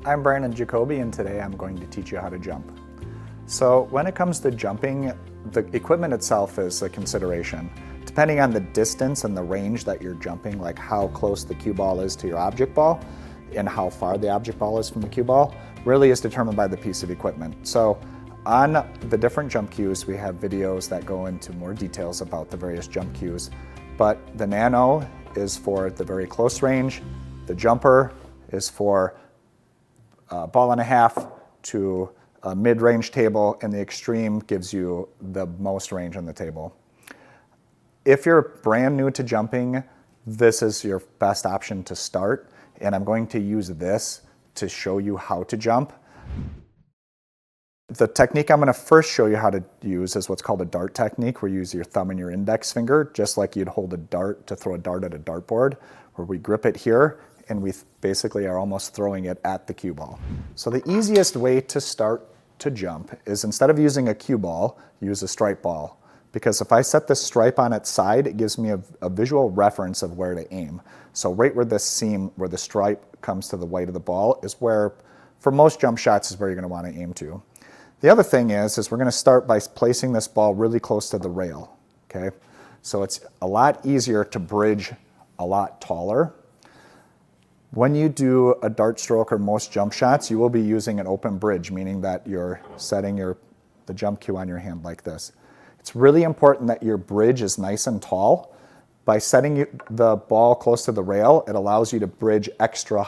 I'm Brandon Jacoby, and today I'm going to teach you how to jump. So when it comes to jumping, the equipment itself is a consideration. Depending on the distance and the range that you're jumping, like how close the cue ball is to your object ball and how far the object ball is from the cue ball, really is determined by the piece of equipment. So on the different jump cues, we have videos that go into more details about the various jump cues. But the Nano is for the very close range, the Jumper is for ball and a half to a mid-range table, and the Extreme gives you the most range on the table. If you're brand new to jumping, this is your best option to start, and I'm going to use this to show you how to jump. The technique I'm going to first show you how to use is what's called a dart technique, where you use your thumb and your index finger, just like you'd hold a dart to throw a dart at a dartboard, where we grip it here, and we basically are almost throwing it at the cue ball. So the easiest way to start to jump is, instead of using a cue ball, use a stripe ball. Because if I set this stripe on its side, it gives me a visual reference of where to aim. So right where this seam, where the stripe comes to the white of the ball, is where, for most jump shots, is where you're going to want to aim to. The other thing is we're going to start by placing this ball really close to the rail, okay? So it's a lot easier to bridge a lot taller. When you do a dart stroke or most jump shots, you will be using an open bridge, meaning that you're setting the jump cue on your hand like this. It's really important that your bridge is nice and tall. By setting the ball close to the rail, it allows you to bridge extra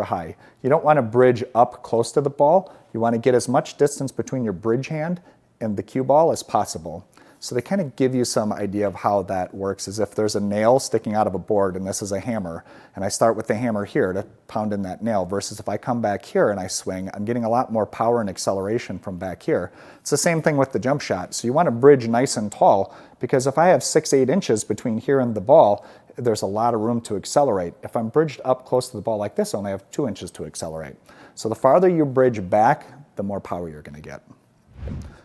high. You don't want to bridge up close to the ball. You want to get as much distance between your bridge hand and the cue ball as possible. So they kind of give you some idea of how that works, as if there's a nail sticking out of a board and this is a hammer, and I start with the hammer here to pound in that nail, versus if I come back here and I swing, I'm getting a lot more power and acceleration from back here. It's the same thing with the jump shot. So you want to bridge nice and tall, because if I have 6-8 inches between here and the ball, there's a lot of room to accelerate. If I'm bridged up close to the ball like this, I only have 2 inches to accelerate. So the farther you bridge back, the more power you're going to get.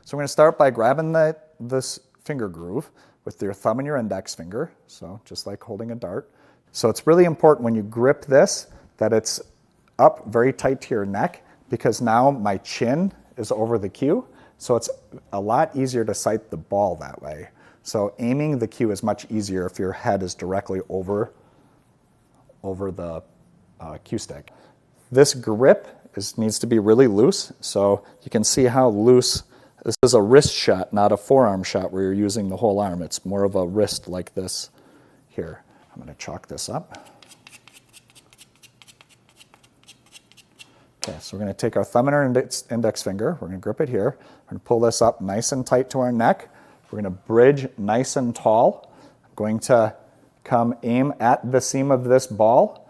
So we're going to start by grabbing this finger groove with your thumb and your index finger, so just like holding a dart. So it's really important when you grip this that it's up very tight to your neck, because now my chin is over the cue, so it's a lot easier to sight the ball that way. So aiming the cue is much easier if your head is directly over the cue stick. This grip needs to be really loose, so you can see how loose. This is a wrist shot, not a forearm shot where you're using the whole arm. It's more of a wrist like this here. I'm going to chalk this up. Okay, so we're going to take our thumb and our index finger. We're going to grip it here. We're going to pull this up nice and tight to our neck. We're going to bridge nice and tall. I'm going to come aim at the seam of this ball.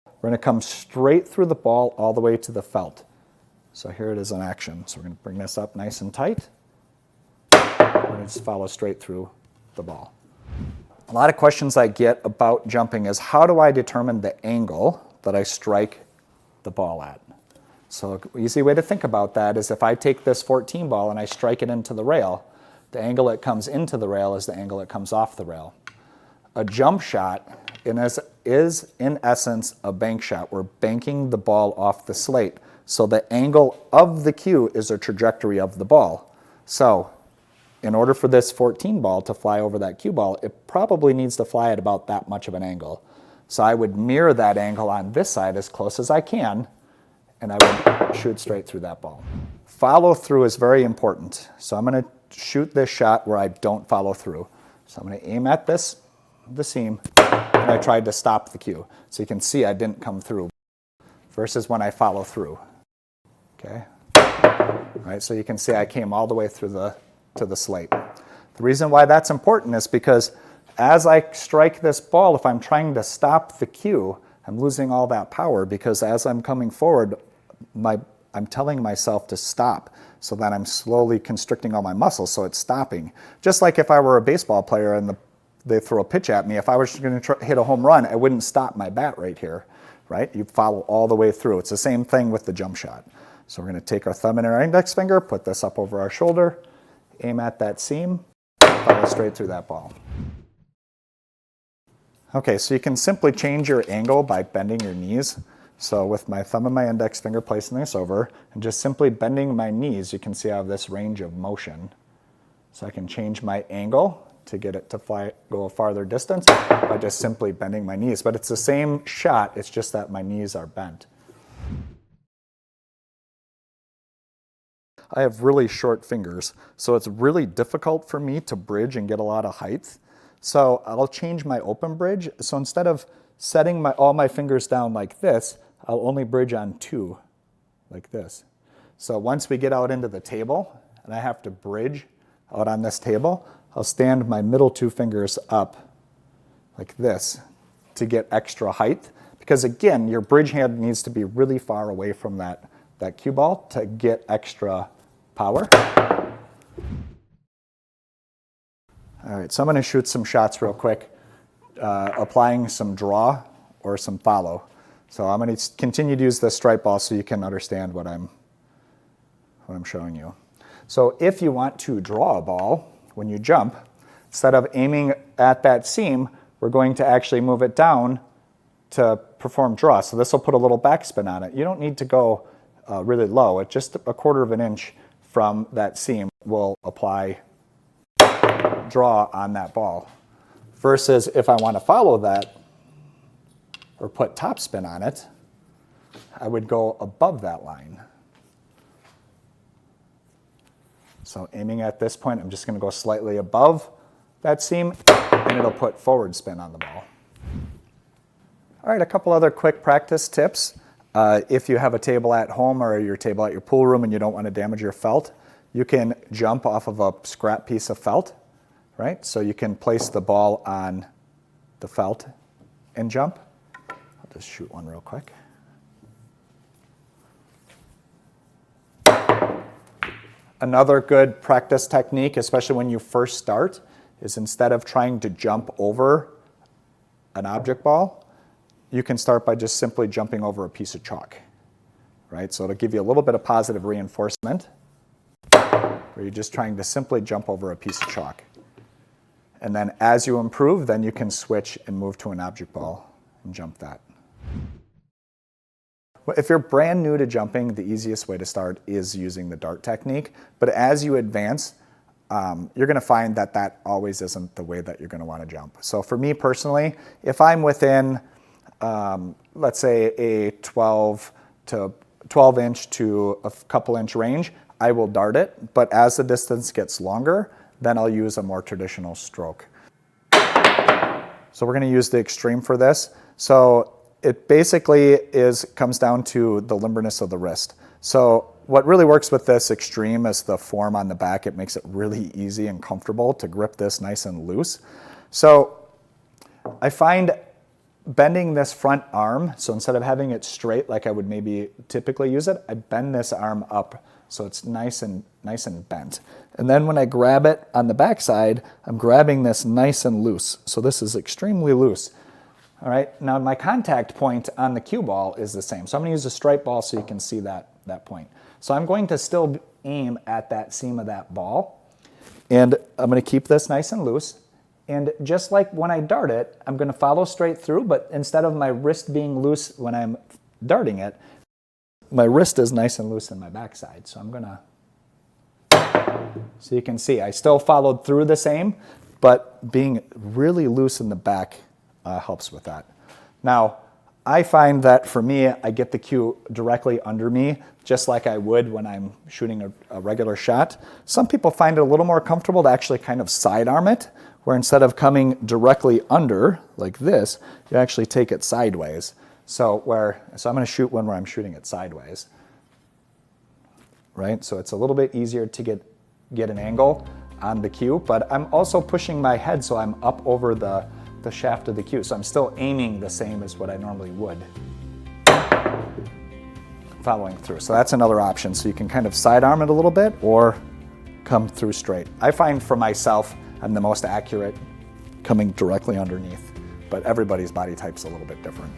We're going to come straight through the ball all the way to the felt. So here it is in action. So we're going to bring this up nice and tight. We're going to just follow straight through the ball. A lot of questions I get about jumping is, how do I determine the angle that I strike the ball at? So an easy way to think about that is, if I take this 14 ball and I strike it into the rail, the angle it comes into the rail is the angle it comes off the rail. A jump shot is in essence a bank shot. We're banking the ball off the slate. So the angle of the cue is the trajectory of the ball. So in order for this 14 ball to fly over that cue ball, it probably needs to fly at about that much of an angle. So I would mirror that angle on this side as close as I can, and I would shoot straight through that ball. Follow through is very important. So I'm going to shoot this shot where I don't follow through. So I'm going to aim at the seam, and I tried to stop the cue. So you can see I didn't come through, versus when I follow through. Okay, all right, so you can see I came all the way through to the slate. The reason why that's important is because as I strike this ball, if I'm trying to stop the cue, I'm losing all that power, because as I'm coming forward, I'm telling myself to stop, so that I'm slowly constricting all my muscles, so it's stopping. Just like if I were a baseball player and they throw a pitch at me, if I was going to hit a home run, I wouldn't stop my bat right here, right? You follow all the way through. It's the same thing with the jump shot. So we're going to take our thumb and our index finger, put this up over our shoulder, aim at that seam, follow straight through that ball. Okay, so you can simply change your angle by bending your knees. So with my thumb and my index finger placing this over and just simply bending my knees, you can see I have this range of motion. So I can change my angle to get it to go a farther distance by just simply bending my knees. But it's the same shot, it's just that my knees are bent. I have really short fingers, so it's really difficult for me to bridge and get a lot of height. So I'll change my open bridge. So instead of setting all my fingers down like this, I'll only bridge on 2, like this. So once we get out into the table, and I have to bridge out on this table, I'll stand my middle 2 fingers up like this to get extra height. Because again, your bridge hand needs to be really far away from that cue ball to get extra power. All right, so I'm going to shoot some shots real quick, applying some draw or some follow. So I'm going to continue to use the stripe ball so you can understand what I'm showing you. So if you want to draw a ball when you jump, instead of aiming at that seam, we're going to actually move it down to perform draw. So this will put a little backspin on it. You don't need to go really low. At just 1/4 of an inch from that seam will apply draw on that ball. Versus if I want to follow that or put topspin on it, I would go above that line. So aiming at this point, I'm just going to go slightly above that seam, and it'll put forward spin on the ball. All right, a couple other quick practice tips. If you have a table at home or your table at your pool room and you don't want to damage your felt, you can jump off of a scrap piece of felt, right? So you can place the ball on the felt and jump. I'll just shoot one real quick. Another good practice technique, especially when you first start, is instead of trying to jump over an object ball, you can start by just simply jumping over a piece of chalk, right? So it'll give you a little bit of positive reinforcement, where you're just trying to simply jump over a piece of chalk. And then as you improve, then you can switch and move to an object ball and jump that. If you're brand new to jumping, the easiest way to start is using the dart technique. But as you advance, you're going to find that that always isn't the way that you're going to want to jump. So for me personally, if I'm within, let's say, a 12 inch to a couple inch range, I will dart it. But as the distance gets longer, then I'll use a more traditional stroke. So we're going to use the extreme for this. So it basically comes down to the limberness of the wrist. So what really works with this extreme is the form on the back. It makes it really easy and comfortable to grip this nice and loose. So I find bending this front arm, so instead of having it straight like I would maybe typically use it, I bend this arm up so it's nice and bent. And then when I grab it on the back side, I'm grabbing this nice and loose. So this is extremely loose. All right, now my contact point on the cue ball is the same. So I'm going to use a stripe ball so you can see that point. So I'm going to still aim at that seam of that ball. And I'm going to keep this nice and loose. And just like when I dart it, I'm going to follow straight through, but instead of my wrist being loose when I'm darting it, my wrist is nice and loose in my backside. So I'm going to, so you can see I still followed through the same, but being really loose in the back helps with that. Now, I find that for me, I get the cue directly under me, just like I would when I'm shooting a regular shot. Some people find it a little more comfortable to actually kind of sidearm it, where instead of coming directly under, like this, you actually take it sideways. So I'm going to shoot one where I'm shooting it sideways, right? So it's a little bit easier to get an angle on the cue, but I'm also pushing my head so I'm up over the shaft of the cue. So I'm still aiming the same as what I normally would, following through. So that's another option. So you can kind of sidearm it a little bit or come through straight. I find for myself, I'm the most accurate coming directly underneath, but everybody's body type's a little bit different.